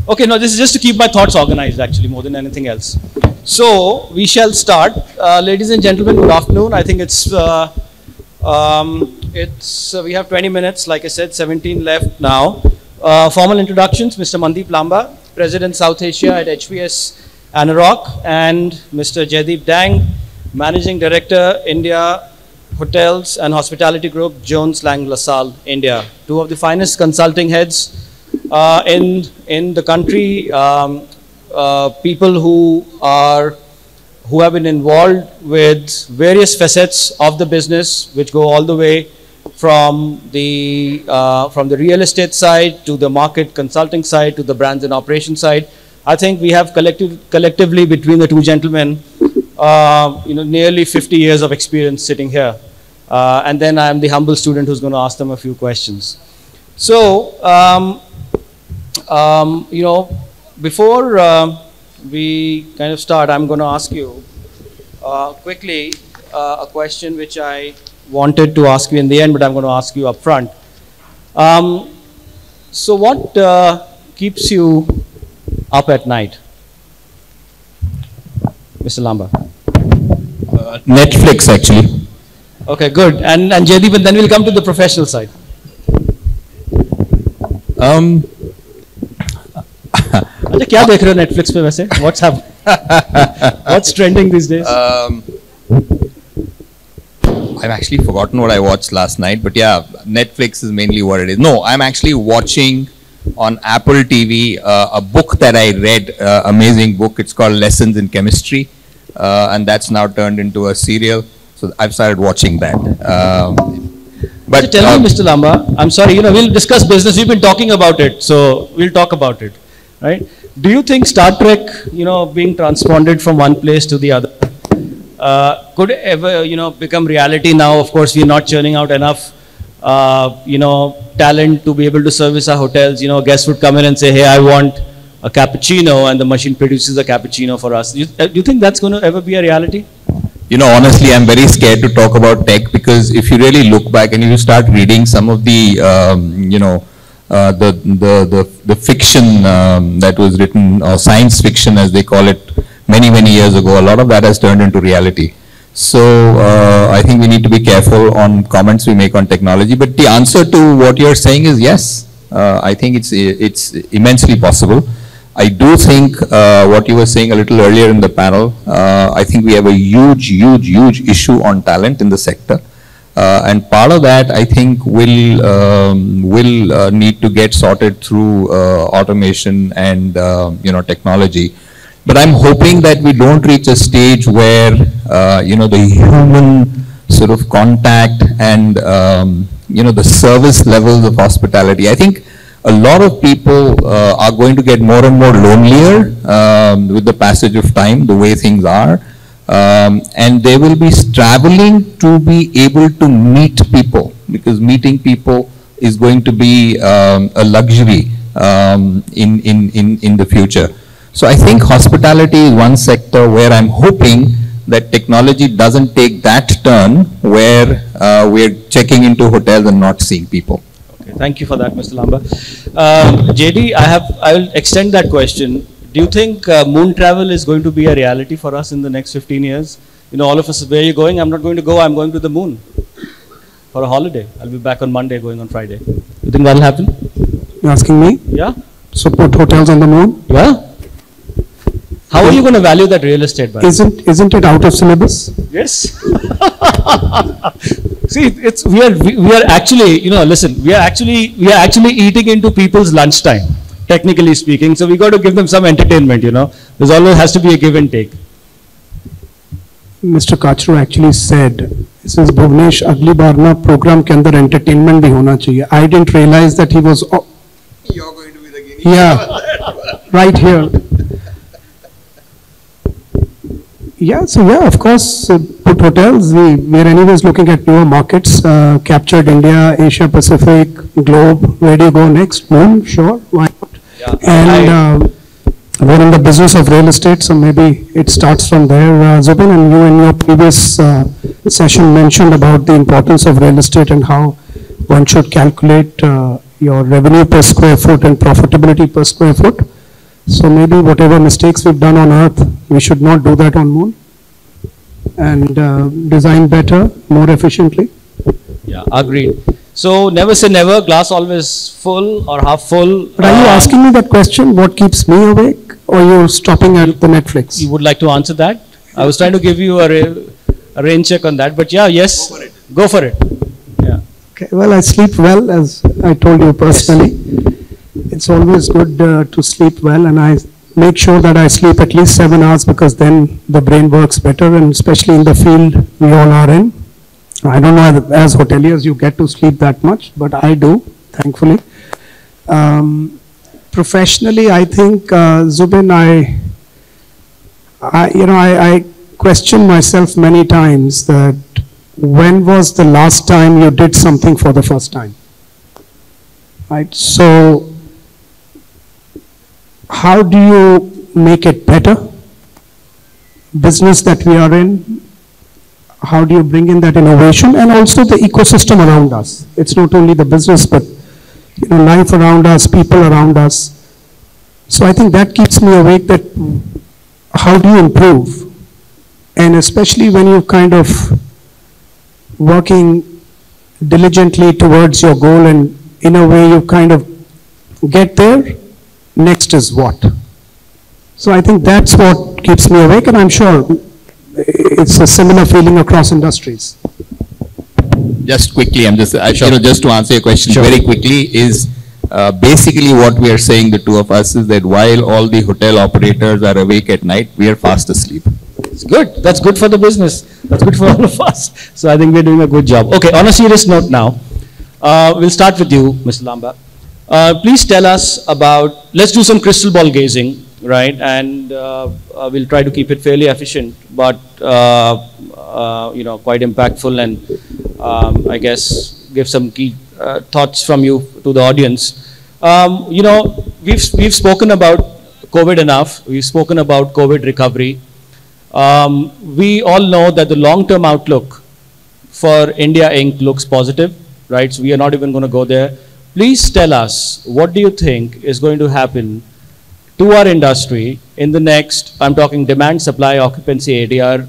Okay, no, this is just to keep my thoughts organized, actually, more than anything else. So, we shall start. Ladies and gentlemen, good afternoon. I think we have 20 minutes, like I said, 17 left now. Formal introductions, Mr. Mandeep Lamba, President South Asia at HVS Anarock, and Mr. Jaideep Dang, Managing Director, India Hotels and Hospitality Group, Jones Lang LaSalle, India. Two of the finest consulting heads in the country, people who have been involved with various facets of the business, which go all the way from the real estate side to the market consulting side to the brands and operation side. I think we have collectively between the two gentlemen, nearly 50 years of experience sitting here. And then I am the humble student who's going to ask them a few questions. So, before we kind of start, I'm going to ask you quickly a question which I wanted to ask you in the end, but I'm going to ask you up front. So what keeps you up at night, Mr. Lamba? Netflix, actually. Okay, good. And Jaideep, and then we'll come to the professional side. अच्छा क्या देख रहे हो Netflix पे वैसे? What's trending these days? I've actually forgotten what I watched last night, but yeah, Netflix is mainly what it is. No, I'm actually watching on Apple TV a book that I read, amazing book. It's called Lessons in Chemistry, and that's now turned into a serial. So I've started watching that. But so tell me, Mr. Lamba, I'm sorry, we'll discuss business. We've been talking about it, so we'll talk about it, right? Do you think Star Trek, being transponded from one place to the other, could ever, become reality now? Of course, we're not churning out enough, talent to be able to service our hotels. Guests would come in and say, hey, I want a cappuccino, and the machine produces a cappuccino for us. Do you think that's going to ever be a reality? Honestly, I'm very scared to talk about tech, because if you really look back and you start reading some of the, the fiction that was written, or science fiction as they call it, many years ago, a lot of that has turned into reality. So I think we need to be careful on comments we make on technology. But the answer to what you're saying is yes. I think it's immensely possible. I do think what you were saying a little earlier in the panel, I think we have a huge issue on talent in the sector. And part of that, I think, will need to get sorted through automation and technology. But I'm hoping that we don't reach a stage where the human sort of contact and the service levels of hospitality. I think a lot of people are going to get more and more lonelier with the passage of time, the way things are. And they will be traveling to be able to meet people, because meeting people is going to be a luxury in the future. So I think hospitality is one sector where I'm hoping that technology doesn't take that turn where we're checking into hotels and not seeing people. Okay, thank you for that, Mr. Lamba. JD, I will extend that question. Do you think moon travel is going to be a reality for us in the next 15 years? All of us, where are you going? I'm not going to go, I'm going to the moon for a holiday. I'll be back on Monday, going on Friday. You think that'll happen? You're asking me? Yeah. So put hotels on the moon? Yeah. How are you going to value that real estate? Isn't it out of syllabus? Yes. See, we are actually, listen, we are actually eating into people's lunchtime, technically speaking. So we got to give them some entertainment, There's always has to be a give and take. Mr. Kachru actually said, since Bhuvnesh, agli baar na program ke andar entertainment bhi hona chahiye. I didn't realize that he was. You're going to be the guinea. Yeah, right here. Yeah, so yeah, of course, put hotels. We are anyways looking at newer markets, captured India, Asia Pacific, globe. Where do you go next? Moon, sure, why not? Yeah, and we're in the business of real estate, so maybe it starts from there. Zubin, and you in your previous session mentioned about the importance of real estate and how one should calculate your revenue per square foot and profitability per square foot. So maybe whatever mistakes we've done on Earth, we should not do that on Moon, and design better, more efficiently. Yeah, agreed. So never say never, glass always full or half full. But are you asking me that question, what keeps me awake, or you're stopping at the Netflix? You would like to answer that? I was trying to give you a rain check on that, but yeah, yes, go for it. Yeah. Okay, well, I sleep well, as I told you personally. It's always good to sleep well, and I make sure that I sleep at least 7 hours, because then the brain works better, and especially in the field we all are in. I don't know as hoteliers you get to sleep that much, but I do, thankfully. Professionally, I think, Zubin, I question myself many times that when was the last time you did something for the first time? Right? So, how do you make it better? Business that we are in, how do you bring in that innovation, and also the ecosystem around us? It's not only the business, but life around us, people around us. So I think that keeps me awake, that how do you improve? And especially when you're kind of working diligently towards your goal, and in a way you kind of get there, next is what? So I think that's what keeps me awake, and I'm sure it's a similar feeling across industries. Just quickly, just to answer your question very quickly, is basically what we are saying, the two of us, is that while all the hotel operators are awake at night, we are fast asleep. It's good. That's good for the business. That's good for all of us. So I think we're doing a good job. Okay, on a serious note now, we'll start with you, Mr. Lamba. Please tell us about, let's do some crystal ball gazing, right? And we'll try to keep it fairly efficient, but quite impactful, and I guess give some key thoughts from you to the audience. We've spoken about COVID enough. We've spoken about COVID recovery. We all know that the long-term outlook for India Inc. looks positive, right? So we are not even going to go there. Please tell us, what do you think is going to happen to our industry in the next, I'm talking demand, supply, occupancy, ADR,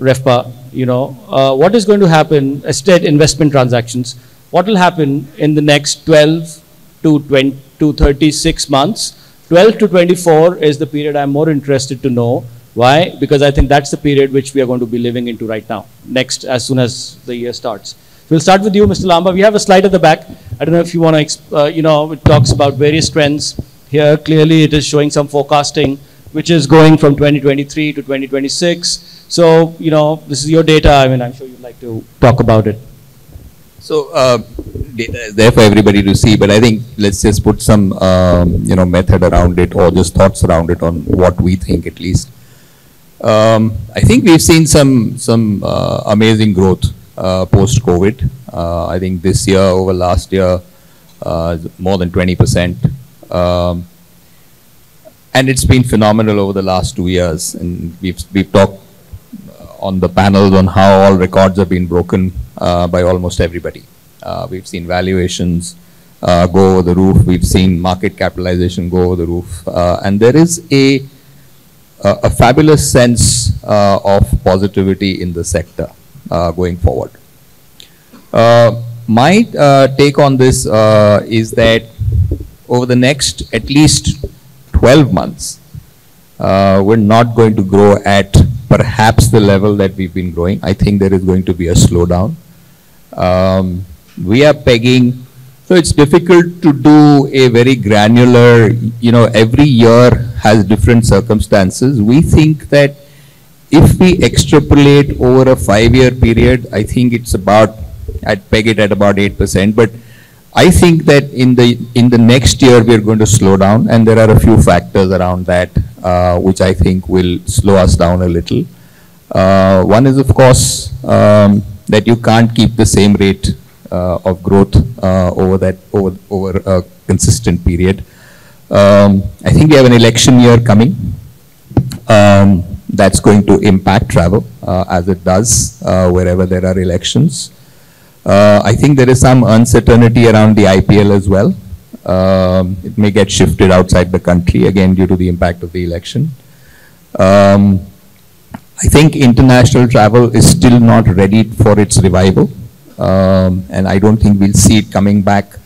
REFPA, what is going to happen, estate investment transactions, what will happen in the next 12 to 36 months? 12 to 24 is the period I'm more interested to know. Why? Because I think that's the period which we are going to be living into right now, next, as soon as the year starts. We'll start with you, Mr. Lamba. We have a slide at the back. I don't know if you want to, it talks about various trends. Here, clearly, it is showing some forecasting, which is going from 2023 to 2026. So, this is your data. I mean, I'm sure you'd like to talk about it. So, data is there for everybody to see, but I think let's just put some, method around it, or just thoughts around it on what we think, at least. I think we've seen some amazing growth post-COVID. I think this year over last year, more than 20%. And it's been phenomenal over the last 2 years. And we've talked on the panels on how all records have been broken by almost everybody. We've seen valuations go over the roof. We've seen market capitalization go over the roof. And there is a fabulous sense of positivity in the sector going forward. My take on this is that over the next at least 12 months, we're not going to grow at perhaps the level that we've been growing. I think there is going to be a slowdown. We are pegging, so it's difficult to do a very granular, every year has different circumstances. We think that if we extrapolate over a 5-year period, I think it's about, I'd peg it at about 8%, but I think that in the next year we're going to slow down, and there are a few factors around that which I think will slow us down a little. One is, of course, that you can't keep the same rate of growth over a consistent period. I think we have an election year coming. That's going to impact travel as it does wherever there are elections. I think there is some uncertainty around the IPL as well. It may get shifted outside the country, again, due to the impact of the election. I think international travel is still not ready for its revival. And I don't think we'll see it coming back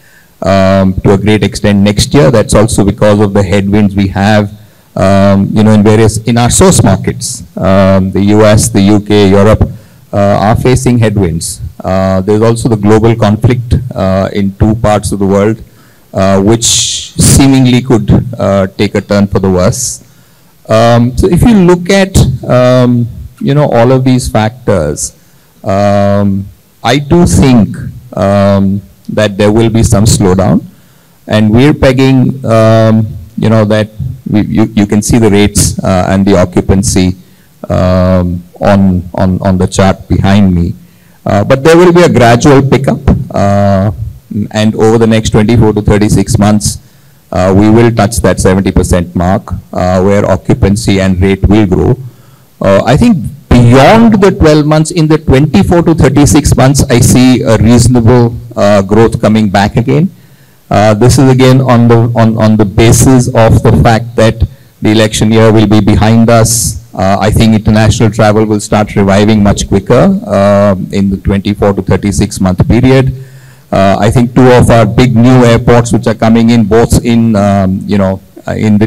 to a great extent next year. That's also because of the headwinds we have, in our source markets. The US, the UK, Europe are facing headwinds. There's also the global conflict in two parts of the world, which seemingly could take a turn for the worse. So if you look at, all of these factors, I do think that there will be some slowdown, and we're pegging, that you can see the rates and the occupancy on the chart behind me. But there will be a gradual pickup, and over the next 24 to 36 months, we will touch that 70% mark, where occupancy and rate will grow. I think beyond the 12 months, in the 24 to 36 months, I see a reasonable growth coming back again. This is again on the basis of the fact that the election year will be behind us. I think international travel will start reviving much quicker in the 24 to 36 month period. I think two of our big new airports which are coming in, both in in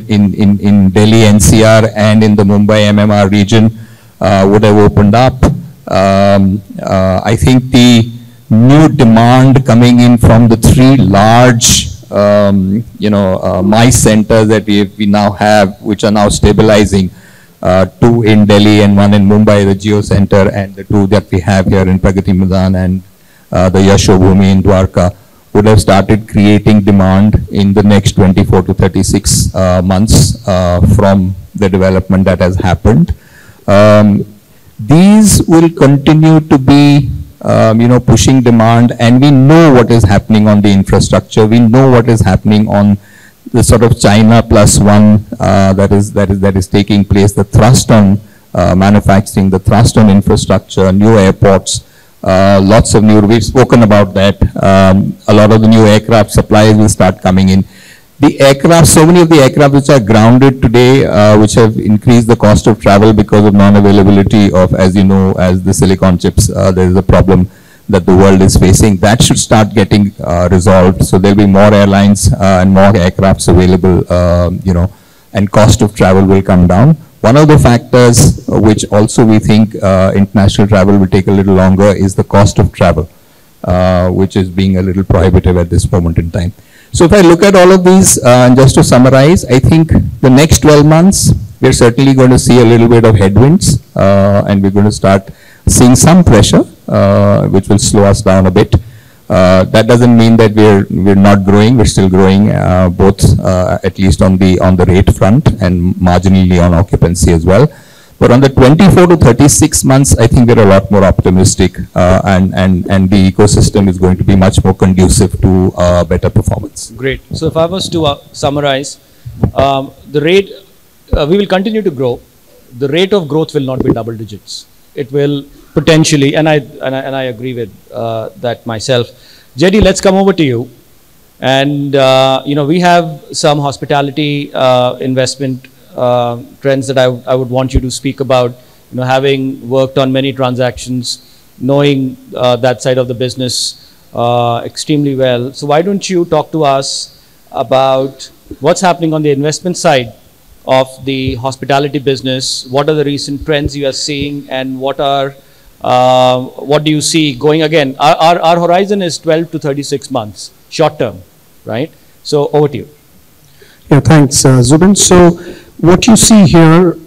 Delhi NCR and in the Mumbai MMR region, would have opened up. I think the new demand coming in from the three large MICE centers that we now have, which are now stabilizing, two in Delhi and one in Mumbai, the Geo Center, and the two that we have here in Pragati Maidan and the Yashobhumi in Dwarka, would have started creating demand in the next 24 to 36 months from the development that has happened. These will continue to be pushing demand, and we know what is happening on the infrastructure. We know what is happening on the sort of China plus one that is taking place. The thrust on manufacturing, the thrust on infrastructure, new airports, lots of new. We've spoken about that. A lot of the new aircraft supplies will start coming in. The aircraft, so many of the aircraft which are grounded today, which have increased the cost of travel because of non-availability of, as you know, as the silicon chips, there is a problem that the world is facing. That should start getting resolved. So there'll be more airlines and more aircrafts available, and cost of travel will come down. One of the factors which also we think international travel will take a little longer is the cost of travel, which is being a little prohibitive at this moment in time. So if I look at all of these, and just to summarize, I think the next 12 months, we're certainly going to see a little bit of headwinds, and we're going to start seeing some pressure, which will slow us down a bit. That doesn't mean that we're not growing. We're still growing, both at least on the rate front and marginally on occupancy as well. But on the 24 to 36 months, I think we're a lot more optimistic, and the ecosystem is going to be much more conducive to better performance. Great. So if I was to summarize, the rate, we will continue to grow. The rate of growth will not be double digits. It will potentially, and I agree with that myself. Jaideep, let's come over to you. And we have some hospitality investment trends that I would want you to speak about. Having worked on many transactions, knowing that side of the business extremely well. So why don't you talk to us about what's happening on the investment side of the hospitality business? What are the recent trends you are seeing, and what do you see going again? Our horizon is 12 to 36 months, short term, right? So over to you. Yeah, thanks, Zubin. So what you see here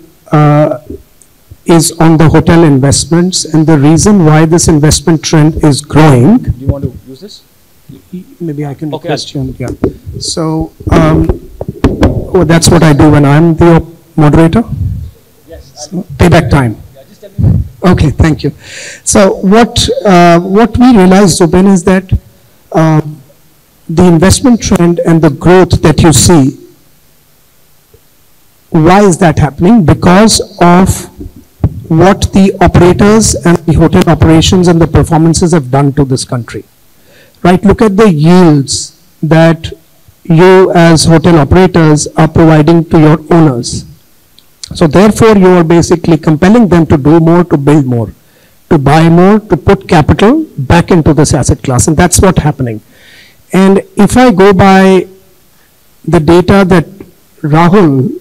is on the hotel investments, and the reason why this investment trend is growing. Do you want to use this? Maybe I can okay. question. Yeah. So that's what I do when I'm the moderator. Yes. So, payback time. Yeah, just tell me. Okay, thank you. So what we realized, Zubin, is that the investment trend and the growth that you see, why is that happening? Because of what the operators and the hotel operations and the performances have done to this country. Right? Look at the yields that you as hotel operators are providing to your owners. So therefore, you are basically compelling them to do more, to build more, to buy more, to put capital back into this asset class, and that's what's happening. And if I go by the data that Rahul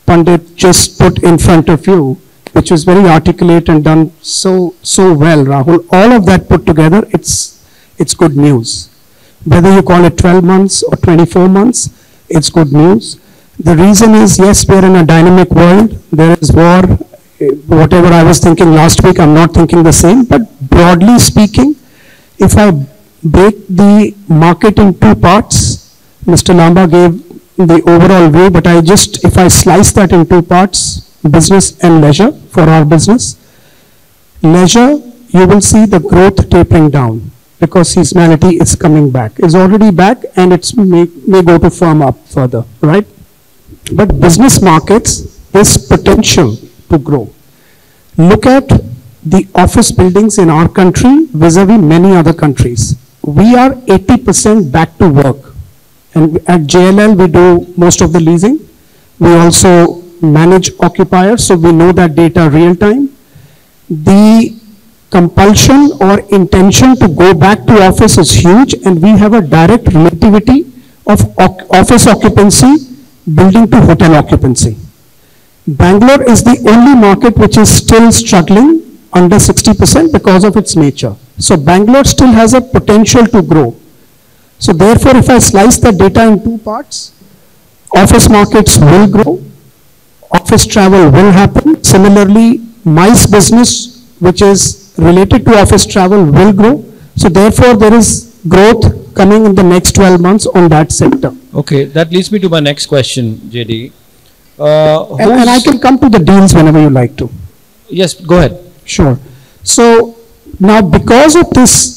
Pandit just put in front of you, which was very articulate and done so well, Rahul, all of that put together, it's good news. Whether you call it 12 months or 24 months, it's good news. The reason is, yes, we're in a dynamic world. There is war. Whatever I was thinking last week, I'm not thinking the same. But broadly speaking, if I break the market in two parts, Mr. Lamba gave the overall view, but if I slice that in two parts, business and leisure for our business. Leisure, you will see the growth tapering down because seasonality is coming back. It's already back and it may go to firm up further, right? But business markets, there's potential to grow. Look at the office buildings in our country vis-a-vis many other countries. We are 80% back to work. And at JLL, we do most of the leasing. We also manage occupiers, so we know that data real time. The compulsion or intention to go back to office is huge, and we have a direct relativity of office occupancy building to hotel occupancy. Bangalore is the only market which is still struggling under 60% because of its nature. So Bangalore still has a potential to grow. So therefore, if I slice the data in two parts, office markets will grow, office travel will happen. Similarly, MICE business, which is related to office travel, will grow. So therefore, there is growth coming in the next 12 months on that sector. Okay, that leads me to my next question, JD. And I can come to the deals whenever you like to. Yes, go ahead. Sure. So now because of this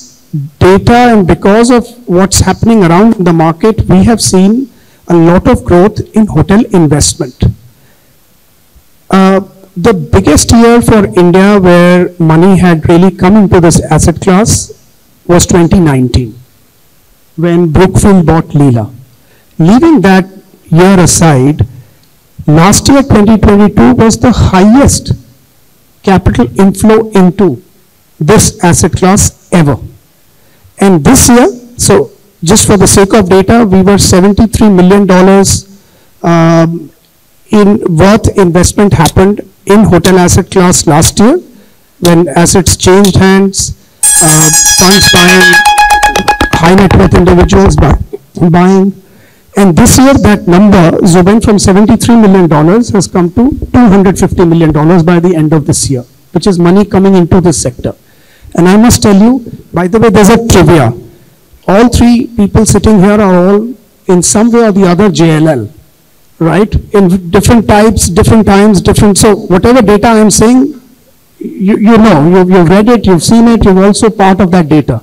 data and because of what's happening around the market, we have seen a lot of growth in hotel investment. The biggest year for India where money had really come into this asset class was 2019, when Brookfield bought Leela. Leaving that year aside, last year 2022 was the highest capital inflow into this asset class ever. And this year, so just for the sake of data, we were $73 million in worth investment happened in hotel asset class last year when assets changed hands, funds buying, high net worth individuals buying. And this year that number, Zubin, from $73 million has come to $250 million by the end of this year, which is money coming into this sector. And I must tell you, by the way, there's a trivia. All three people sitting here are all in some way or the other JLL, right? In different types, different times, different. So whatever data I'm saying, you know, you've read it, you've seen it, you're also part of that data.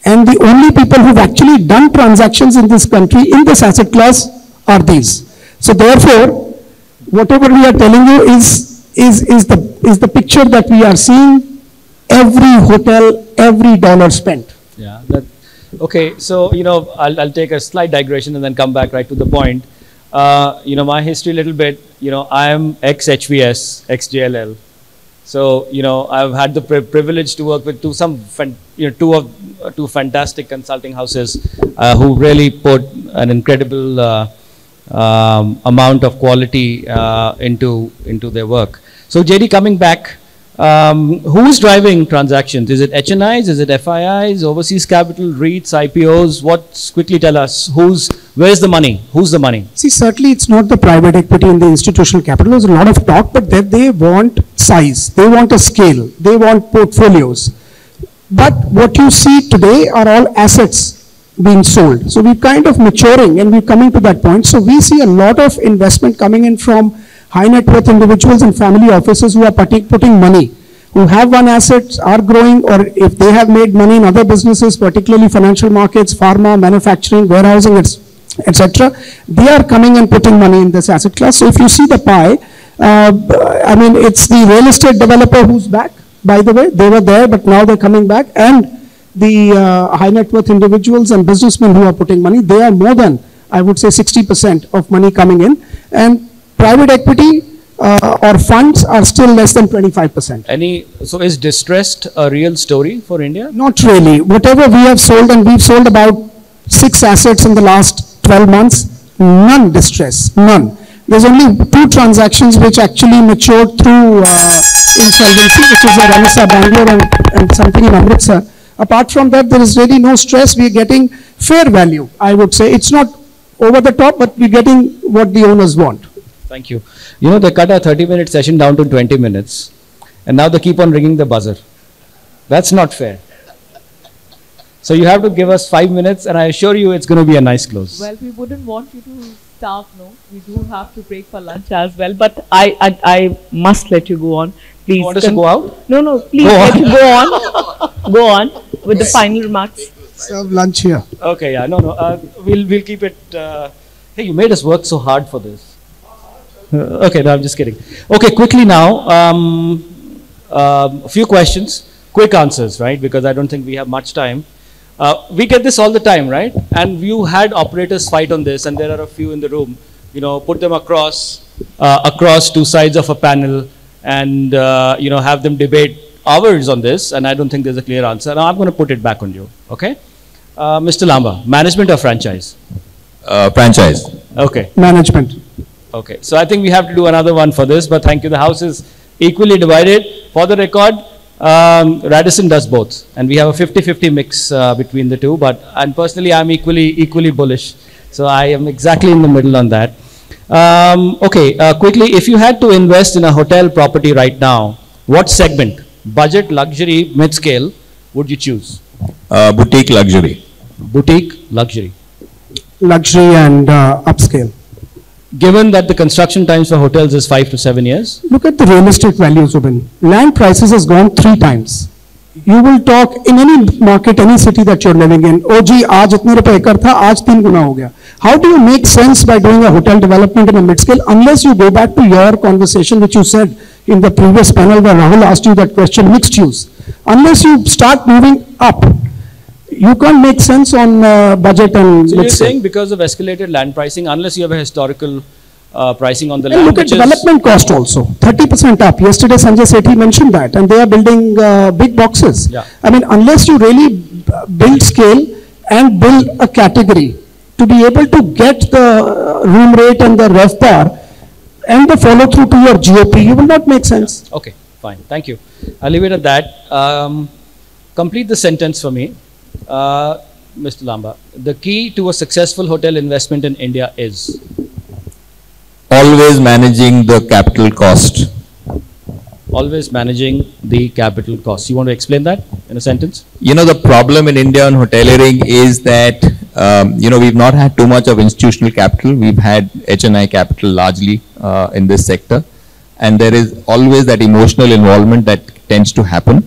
And the only people who've actually done transactions in this country, in this asset class, are these. So therefore, whatever we are telling you is the picture that we are seeing. Every hotel, every dollar spent. Yeah. Okay. So I'll take a slight digression and then come back right to the point. My history a little bit. I am ex-HVS, ex-JLL. So I've had the privilege to work with two fantastic consulting houses who really put an incredible amount of quality into their work. So JD, coming back. Who's driving transactions? Is it HNIs? Is it FIIs? Overseas capital, REITs, IPOs? Quickly tell us, where's the money? Who's the money? See, certainly it's not the private equity and the institutional capital. There's a lot of talk, but they want size. They want a scale. They want portfolios. But what you see today are all assets being sold. So we're kind of maturing and we're coming to that point. So we see a lot of investment coming in from high net worth individuals and family offices who are putting money, who have one asset, are growing, or if they have made money in other businesses, particularly financial markets, pharma, manufacturing, warehousing, etc., they are coming and putting money in this asset class. So if you see the pie, I mean, it's the real estate developer who's back, by the way. They were there, but now they're coming back. And the high net worth individuals and businessmen who are putting money, they are more than, I would say 60% of money coming in, and private equity or funds are still less than 25%. So is distressed a real story for India? Not really. Whatever we have sold, and we've sold about 6 assets in the last 12 months, none distress, none. There's only 2 transactions which actually matured through insolvency, which is a Radisson Bangalore and something in Amritsar. Apart from that, there is really no stress. We are getting fair value, I would say. It's not over the top, but we're getting what the owners want. Thank you. You know, they cut our 30-minute session down to 20 minutes, and now they keep on ringing the buzzer. That's not fair. So you have to give us 5 minutes, and I assure you it's going to be a nice close. Well, we wouldn't want you to starve, no. We do have to break for lunch as well, but I must let you go on. Please. You want us to go out? No, please let you go on. Go on with the final remarks. Serve lunch here. Okay, yeah, no. We'll keep it. Hey, you made us work so hard for this. Okay, no, I'm just kidding. Okay, quickly now, a few questions, quick answers, right? Because I don't think we have much time. We get this all the time, right? And you had operators fight on this, and there are a few in the room. You know, put them across 2 sides of a panel, and you know, have them debate hours on this. And I don't think there's a clear answer. Now I'm going to put it back on you. Okay, Mr. Lamba, management or franchise? Franchise. Okay. Management. Okay, so I think we have to do another one for this, but thank you. The house is equally divided. For the record, Radisson does both, and we have a 50-50 mix between the two, and personally I'm equally bullish. So I am exactly in the middle on that. Okay, quickly, if you had to invest in a hotel property right now, what segment, budget, luxury, mid-scale, would you choose? Boutique luxury. Boutique, luxury. Luxury and upscale. Given that the construction times for hotels is 5 to 7 years? Look at the real estate value, Zubin. Land prices has gone 3 times. You will talk in any market, any city that you're living in. Oh gee, aaj itne rupees acre tha, aaj 3 guna ho gaya. How do you make sense by doing a hotel development in a mid-scale unless you go back to your conversation which you said in the previous panel where Rahul asked you that question, mixed use. Unless you start moving up, you can't make sense on budget and so you're saying because of escalated land pricing, unless you have a historical pricing on the and land. Look at development cost also, 30% up. Yesterday Sanjay Sethi mentioned that, and they are building big boxes. Yeah. I mean, unless you really build scale and build a category to be able to get the room rate and the RevPAR and the follow through to your GOP, you will not make sense. Okay, fine. Thank you. I'll leave it at that. Complete the sentence for me. Mr. Lamba, the key to a successful hotel investment in India is? Always managing the capital cost. Always managing the capital cost. You want to explain that in a sentence? You know, the problem in India on hoteliering is that, you know, we've not had too much of institutional capital. We've had HNI capital largely in this sector. And there is always that emotional involvement that tends to happen,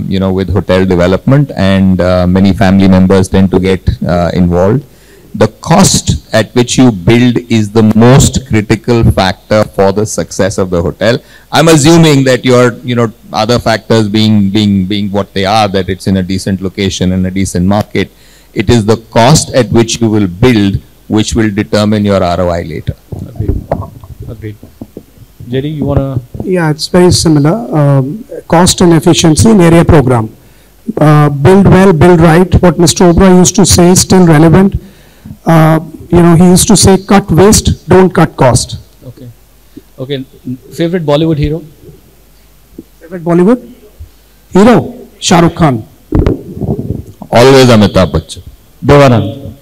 you know, with hotel development, and many family members tend to get involved. The cost at which you build is the most critical factor for the success of the hotel. I'm assuming that your, you know, other factors being what they are, that it's in a decent location and a decent market. It is the cost at which you will build which will determine your ROI later. Agreed. Agreed. Jaideep, you want to? Yeah, it's very similar. Cost and efficiency in area program. Build well, build right. What Mr. Obra used to say is still relevant. You know, he used to say, cut waste, don't cut cost. Okay. Okay. Favorite Bollywood hero? Favorite Bollywood? Hero? Shah Rukh Khan. Always Amitabh Bachchan. Devanand.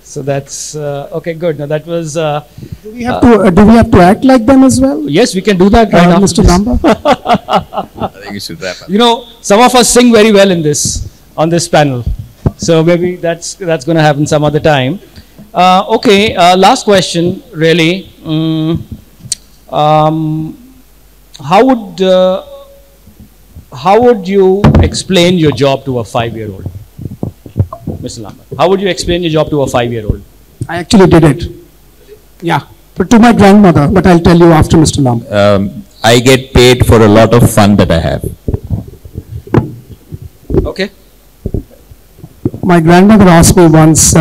So that's okay. Good. Now that was. Do we have to act like them as well? Yes, we can do that right now, Mr. Lamba. I think you should wrap up. You know, some of us sing very well on this panel, so maybe that's going to happen some other time. Okay. Last question, really. How would you explain your job to a 5-year-old? Mr. Lamba, how would you explain your job to a 5-year-old? I actually did it. Yeah, but to my grandmother, but I'll tell you after Mr. Lamba. I get paid for a lot of fun that I have. Okay. My grandmother asked me once,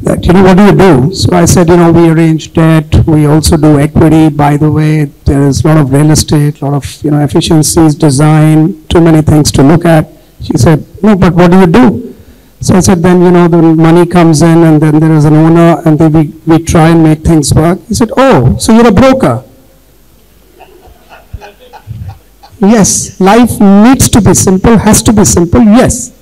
that, what do you do? So I said, we arrange debt, we also do equity, by the way, there is a lot of real estate, a lot of, efficiencies, design, too many things to look at. She said, no, but what do you do? So I said, then, the money comes in and then there is an owner and then we try and make things work. He said, oh, so you're a broker. Yes, life needs to be simple, has to be simple, yes.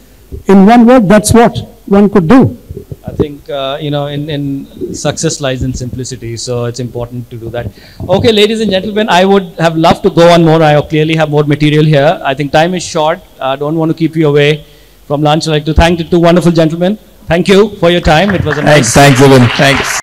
In one word, that's what one could do. I think, in success lies in simplicity, so it's important to do that. Okay, ladies and gentlemen, I would have loved to go on more. I clearly have more material here. I think time is short. I don't want to keep you away from lunch. I'd like to thank the two wonderful gentlemen. Thank you for your time. It was a nice... Thanks, Zubin. Thanks.